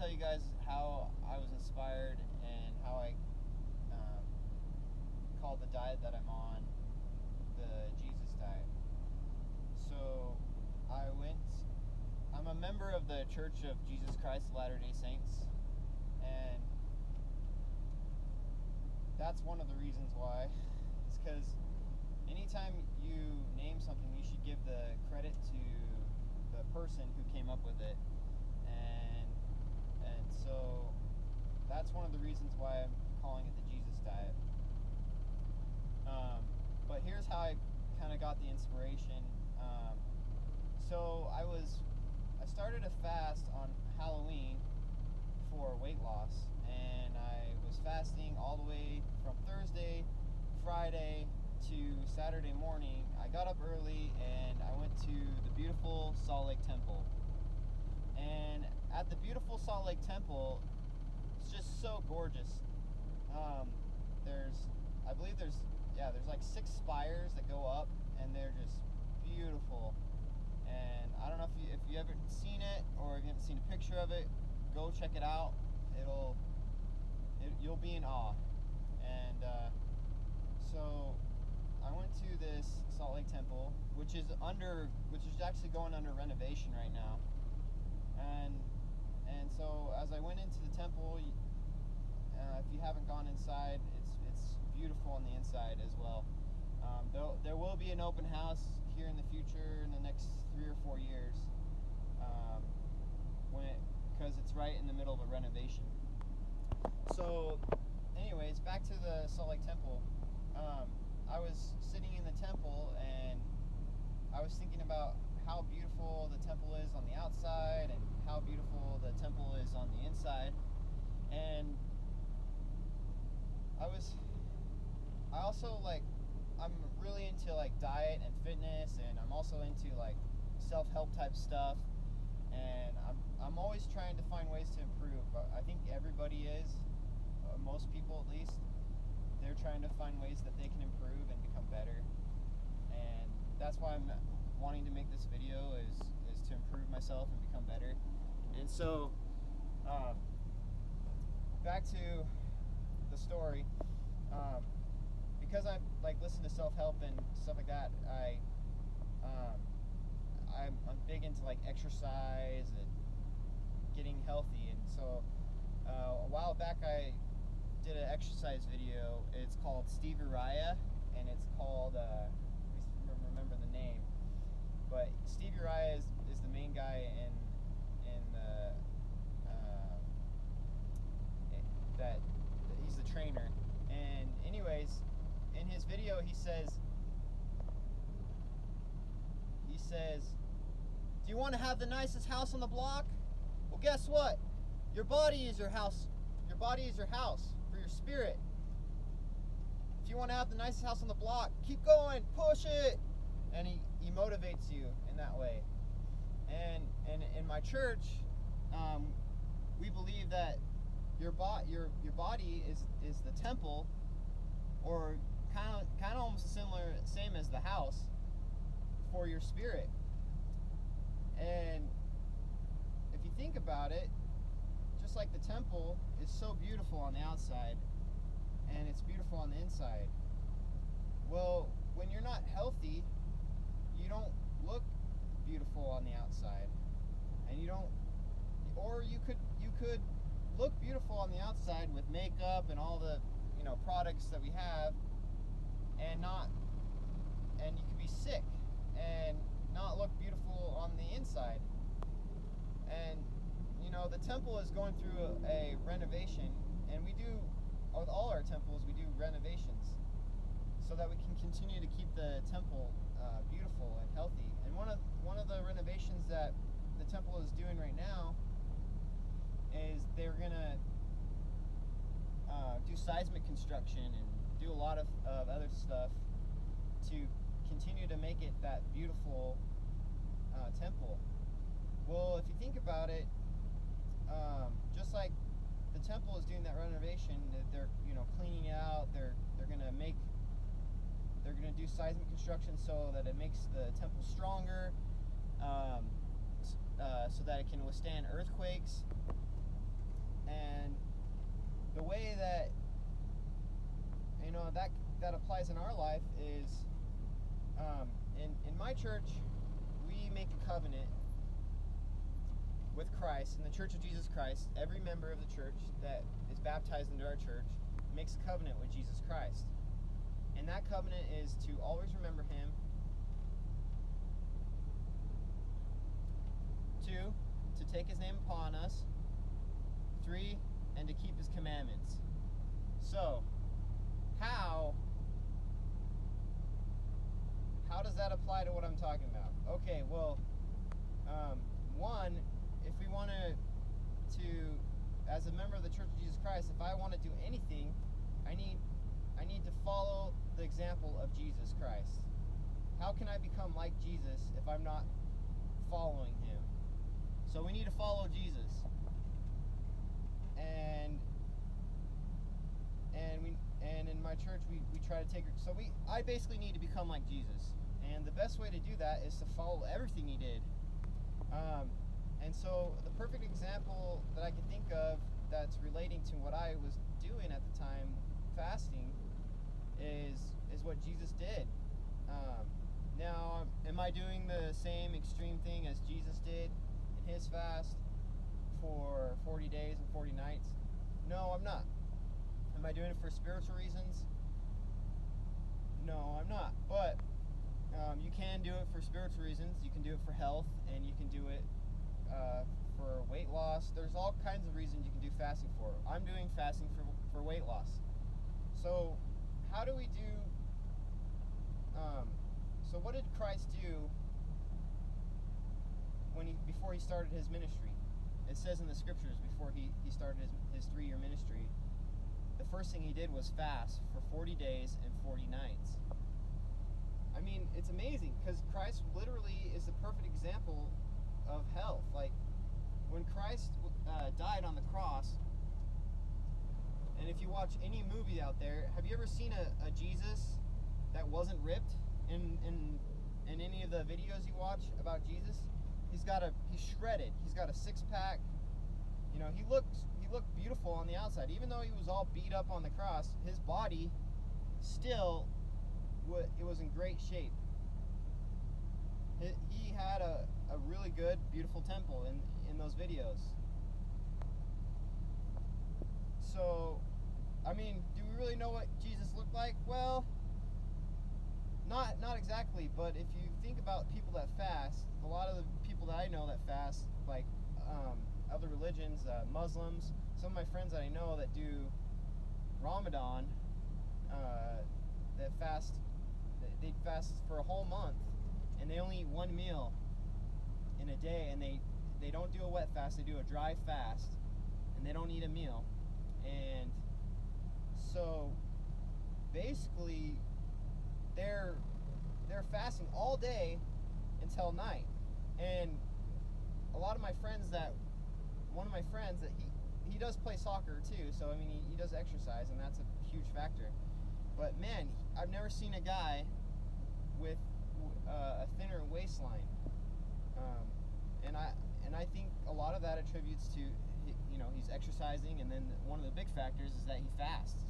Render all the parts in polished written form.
tell you guys how I was inspired and how I called the diet that I'm on the Jesus diet. So I'm a member of the Church of Jesus Christ of Latter-day Saints, and that's one of the reasons why. It's because anytime you name something, you should give the credit to the person who came up with it. And so that's one of the reasons why I'm calling it the Jesus diet. But here's how I kind of got the inspiration. So I started a fast on Halloween for weight loss, and I was fasting all the way from Thursday, Friday to Saturday morning. I got up early and I went to the beautiful Salt Lake Temple. And at the beautiful Salt Lake Temple, it's just so gorgeous. There's like 6 spires that go up, and they're just beautiful. And I don't know if you haven't seen it, or if you haven't seen a picture of it, go check it out. You'll be in awe. And so I went to this Salt Lake Temple, which is actually going under renovation right now. And so as I went into the temple, if you haven't gone inside, it's beautiful on the inside as well. There will be an open house here in the future in the next 3 or 4 years, because it's right in the middle of a renovation. So anyways, back to the Salt Lake Temple. I was sitting in the temple and I was thinking about how beautiful the temple is on the outside and how beautiful the temple is on the inside. And I'm really into like diet and fitness, and I'm also into like self-help type stuff, and I'm always trying to find ways to improve. I think everybody is, most people at least, they're trying to find ways that they can improve and become better. And that's why I'm wanting to make this video is to improve myself and become better. And so back to the story. Because I like listen to self-help and stuff like that, I'm big into like exercise and getting healthy. And so a while back I did an exercise video. It's called Steve Uriah, and it's called let me remember the name. But Steve Uriah is the main guy in the that he's the trainer. And anyways, in his video he says, do you want to have the nicest house on the block? Well, guess what? Your body is your house. Your body is your house for your spirit. If you want to have the nicest house on the block, keep going, push it. And he motivates you in that way. And in my church, we believe that your body is the temple, or kind of almost same as the house for your spirit. And if you think about it, just like the temple is so beautiful on the outside and it's beautiful on the inside. Well, when you're not healthy, you don't look beautiful on the outside, and you could look beautiful on the outside with makeup and all the products that we have, and you could be sick and not look beautiful on the inside. And the temple is going through a renovation, and we do with all our temples, we do renovations so that we can continue to keep the temple beautiful and healthy. And one of the renovations that the temple is doing right now is they're gonna do seismic construction and do a lot of other stuff to continue to make it that beautiful temple. Well, if you think about it, just like the temple is doing that renovation, they're cleaning it out. They're gonna do seismic construction so that it makes the temple stronger, so that it can withstand earthquakes. the way that that applies in our life is in my church, we make a covenant with Christ. In the Church of Jesus Christ, every member of the church that is baptized into our church makes a covenant with Jesus Christ. And that covenant is to always remember him. 2, to take his name upon us. 3, and to keep his commandments. So, how does that apply to what I'm talking about? Okay, well, one, if we want to, as a member of the Church of Jesus Christ, if I want to do anything, I need to follow the example of Jesus Christ. How can I become like Jesus if I'm not following him? So we need to follow Jesus. And in my church we try to take her. So I basically need to become like Jesus. And the best way to do that is to follow everything he did. And so the perfect example that I can think of that's relating to what I was doing at the time, fasting, is what Jesus did. Now, am I doing the same extreme thing as Jesus did in his fast for 40 days and 40 nights? No, I'm not. Am I doing it for spiritual reasons? No, I'm not. But you can do it for spiritual reasons. You can do it for health, and you can do it for weight loss. There's all kinds of reasons you can do fasting for. I'm doing fasting for weight loss. So how do we do... so what did Christ do before he started his ministry? It says in the scriptures, before he started his 3-year ministry, the first thing he did was fast for 40 days and 40 nights. I mean, it's amazing, because Christ literally is the perfect example of health. Like, when Christ died on the cross, and if you watch any movie out there, have you ever seen a Jesus that wasn't ripped in any of the videos you watch about Jesus? He's shredded. He's got a 6-pack. You know, he looked beautiful on the outside. Even though he was all beat up on the cross, his body still, it was in great shape. He had a really good, beautiful temple in those videos. So, I mean, do we really know what Jesus looked like? Well, not exactly, but if you think about people that fast, a lot of the people that I know that fast, like other religions, Muslims, some of my friends that I know that do Ramadan, that fast, they fast for a whole month, and they only eat one meal in a day, and they don't do a wet fast, they do a dry fast, and they don't eat a meal. And so basically they're fasting all day until night. And a lot of my friends one of my friends that he does play soccer too, so I mean he does exercise, and that's a huge factor. But man, I've never seen a guy with a thinner waistline, and I think a lot of that attributes to, you know, he's exercising, and then one of the big factors is that he fasts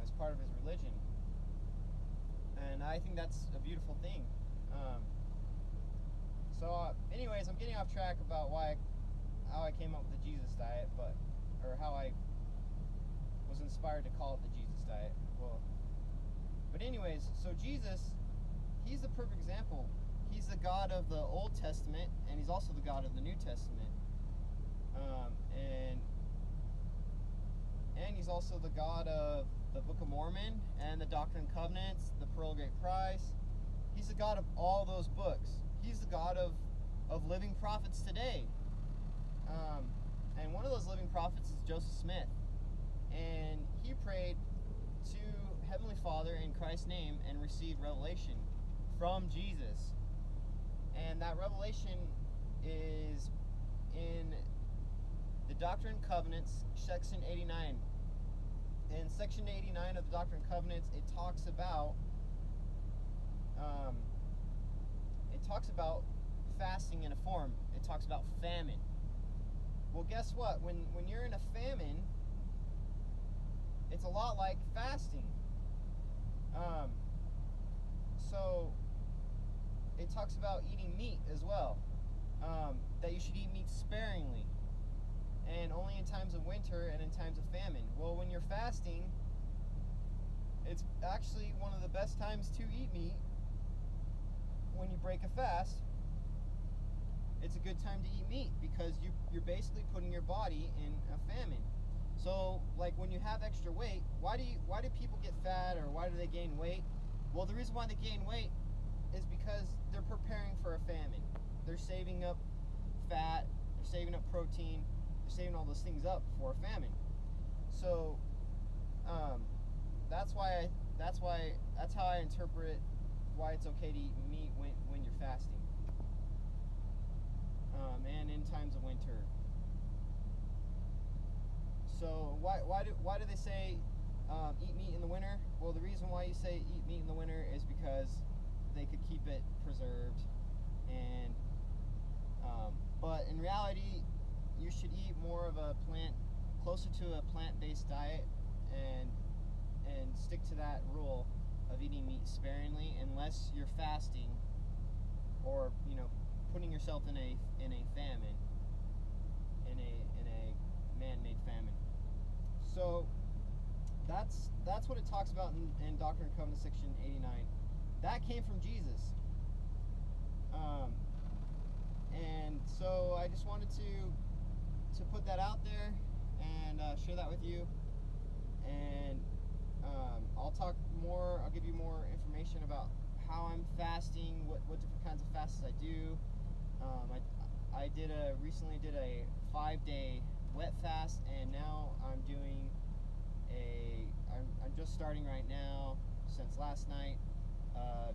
as part of his religion, and I think that's a beautiful thing. Anyways, I'm getting off track about how I came up with the Jesus diet, or how I was inspired to call it the Jesus diet. But anyways, so Jesus, he's the perfect example. He's the God of the Old Testament, and he's also the God of the New Testament. And he's also the God of the Book of Mormon and the Doctrine and Covenants, the Pearl of Great Price. He's the God of all those books. He's the God of living prophets today. And one of those living prophets is Joseph Smith. And he prayed to Heavenly Father in Christ's name and received revelation from Jesus. And that revelation is in the Doctrine and Covenants, section 89. In section 89 of the Doctrine and Covenants, it talks about fasting in a form. It talks about famine. Well, guess what? When you're in a famine, it's a lot like fasting. So it talks about eating meat as well, that you should eat meat sparingly, and only in times of winter and in times of famine. Well, when you're fasting, it's actually one of the best times to eat meat. When you break a fast, it's a good time to eat meat because you're basically putting your body in a famine. So, like when you have extra weight, why do people get fat, or why do they gain weight? Well, the reason why they gain weight is because they're preparing for a famine. They're saving up fat, they're saving up protein, they're saving all those things up for a famine. So, that's how I interpret why it's okay to eat meat when you're fasting, and in times of winter. So why do they say eat meat in the winter? Well, the reason why you say eat meat in the winter is because they could keep it preserved, and but in reality, you should eat more of a closer to a plant-based diet, and stick to that rule of eating meat sparingly, unless you're fasting or putting yourself in a famine, in a man-made famine. So that's what it talks about in Doctrine and Covenants section 89. That came from Jesus. And so I just wanted to put that out there and share that with you. And I'll give you more information about how I'm fasting, what different kinds of fasts I do. I recently did a 5-day wet fast, and now I'm just starting right now, since last night,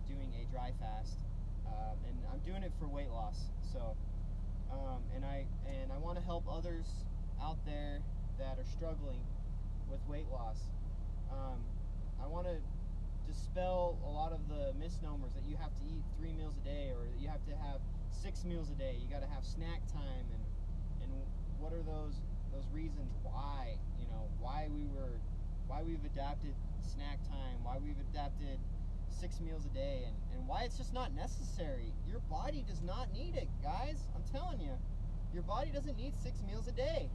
doing a dry fast, and I'm doing it for weight loss. So, and I want to help others out there that are struggling with weight loss. I want to dispel a lot of the misnomers that you have to eat 3 meals a day, or that you have to have 6 meals a day. You got to have snack time, and what are those reasons why we've adapted snack time, why we've adapted 6 meals a day, and why it's just not necessary. Your body does not need it, guys. I'm telling you, your body doesn't need 6 meals a day.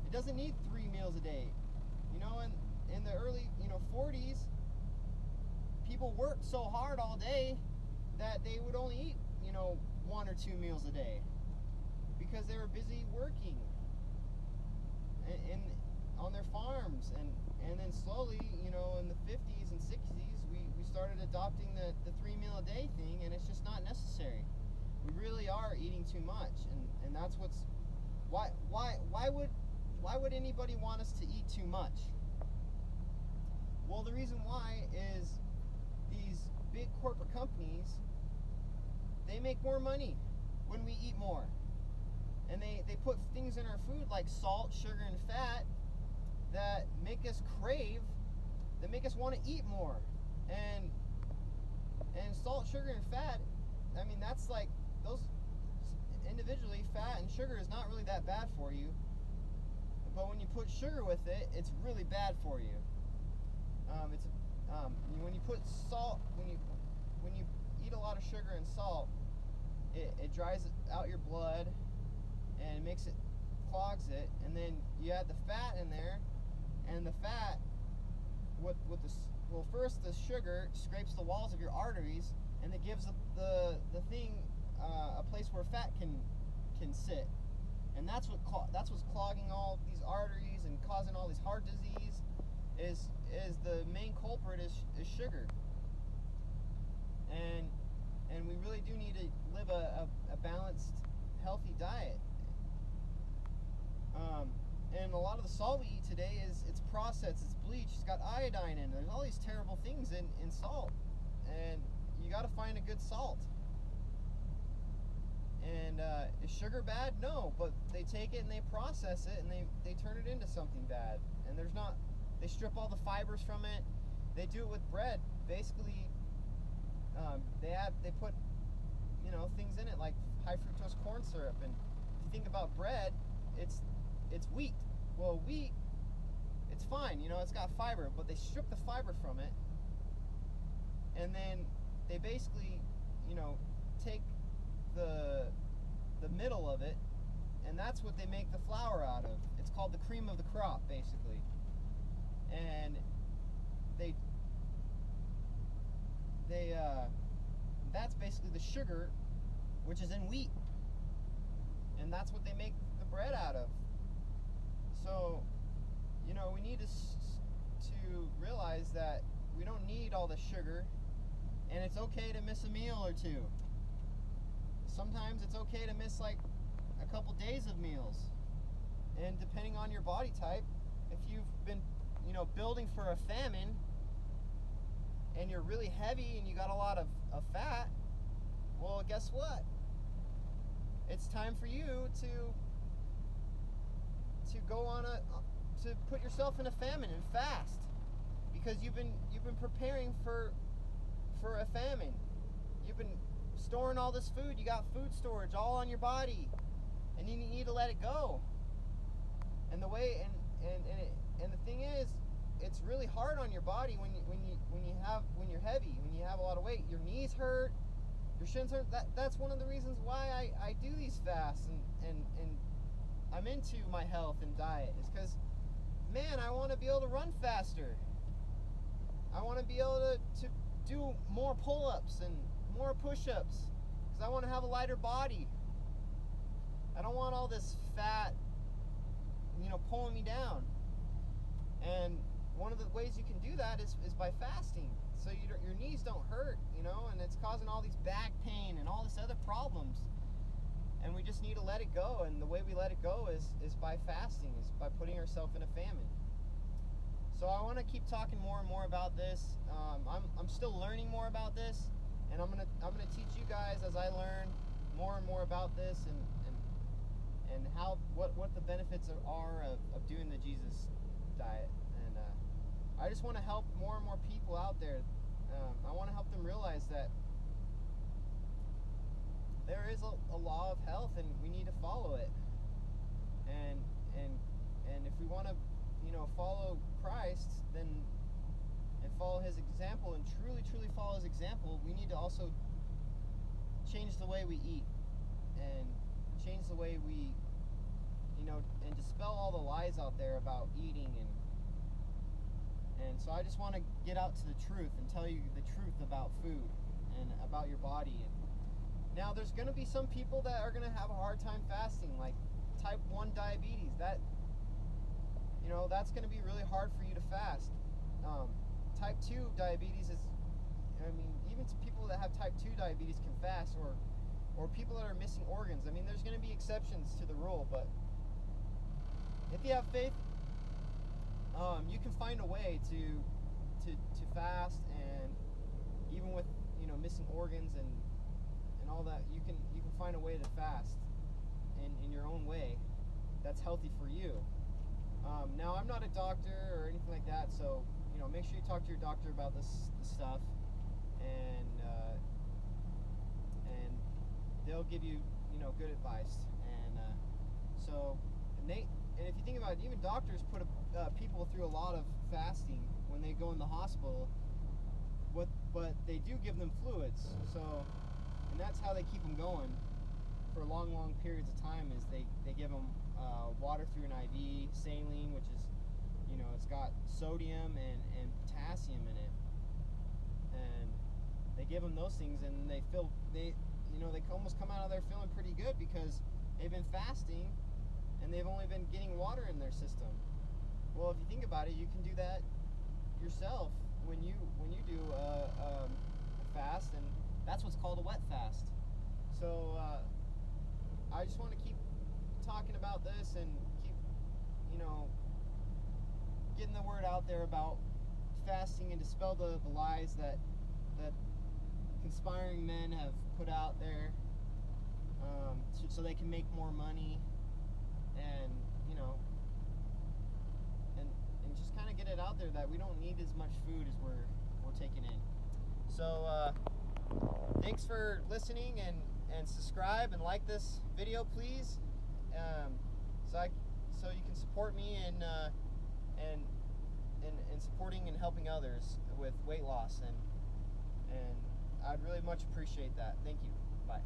It doesn't need 3 meals a day. In the early 40s, people worked so hard all day that they would only eat 1 or 2 meals a day, because they were busy working on their farms, and then slowly, in the 50s and 60s, we started adopting the 3 meal a day thing, and it's just not necessary. We really are eating too much, and that's why would anybody want us to eat too much? Well, the reason why is these big corporate companies, they make more money when we eat more. And they put things in our food like salt, sugar, and fat that make us crave, that make us want to eat more. And salt, sugar, and fat, I mean, that's like, those individually, fat and sugar is not really that bad for you. But when you put sugar with it, it's really bad for you. When you put salt, when you eat a lot of sugar and salt, it dries out your blood, and clogs it, and then you add the fat in there, and the fat, first the sugar scrapes the walls of your arteries, and it gives the thing a place where fat can sit, and that's what's clogging all these arteries and causing all this heart disease. Is the main culprit is sugar, and we really do need to live a balanced, healthy diet. And a lot of the salt we eat today it's processed, it's bleached, it's got iodine in it. There's all these terrible things in salt, and you got to find a good salt. And is sugar bad? No, but they take it and they process it, and they turn it into something bad. And they strip all the fibers from it. They do it with bread. Basically, they put things in it like high fructose corn syrup. And if you think about bread, it's wheat. Well, wheat, it's fine, it's got fiber, but they strip the fiber from it, and then they basically, take the middle of it, and that's what they make the flour out of. It's called the cream of the crop, basically. And that's basically the sugar, which is in wheat, and that's what they make the bread out of. So, we need to realize that we don't need all the sugar, and it's okay to miss a meal or two. Sometimes it's okay to miss like a couple days of meals. And depending on your body type, if you've been, building for a famine, and you're really heavy and you got a lot of fat, well, guess what? It's time for you to go on to put yourself in a famine and fast, because you've been preparing for a famine. You've been storing all this food. You got food storage all on your body, and you need to let it go. And the way and the thing is, it's really hard on your body when you're heavy, when you have a lot of weight. Your knees hurt, your shins hurt. That's one of the reasons why I do these fasts and I'm into my health and diet, is because, man, I want to be able to run faster. I want to be able to do more pull-ups and more push-ups, because I want to have a lighter body. I don't want all this fat, pulling me down. And one of the ways you can do that is by fasting, so your knees don't hurt, and it's causing all these back pain and all this other problems. And we just need to let it go, and the way we let it go is by fasting, is by putting ourselves in a famine. So I want to keep talking more and more about this. I'm still learning more about this, and I'm gonna teach you guys as I learn more and more about this, and how what the benefits are of doing the Jesus diet. And I just want to help more and more people out there. I want to help them realize that there is a law of health, and we need to follow it. And if we want to, follow Christ, and follow His example, and truly follow His example, we need to also change the way we eat, and change the way we, and dispel all the lies out there about eating. And so I just want to get out to the truth and tell you the truth about food and about your body. And now there's going to be some people that are going to have a hard time fasting, like type 1 diabetes. That's going to be really hard for you to fast. Type 2 diabetes is, even people that have type 2 diabetes can fast, or people that are missing organs. There's going to be exceptions to the rule, but if you have faith, you can find a way to fast, and even with missing organs and all that, you can find a way to fast in your own way that's healthy for you. Now, I'm not a doctor or anything like that, so make sure you talk to your doctor about this stuff, and they'll give you good advice. And if you think about it, even doctors put people through a lot of fasting when they go in the hospital. But they do give them fluids, and that's how they keep them going for long periods of time. Is they give them water through an IV, saline, which is, it's got sodium and potassium in it, and they give them those things, and they almost come out of there feeling pretty good, because they've been fasting and they've only been getting water in their system. Well, if you think about it, you can do that yourself when you do a fast, and that's what's called a wet fast. So I just want to keep talking about this, and keep getting the word out there about fasting, and dispel the lies that conspiring men have put out there, so they can make more money, and and just kind of get it out there that we don't need as much food as we're taking in. So thanks for listening, and subscribe and like this video, please, so you can support me and supporting and helping others with weight loss, and I'd really much appreciate that. Thank you. Bye.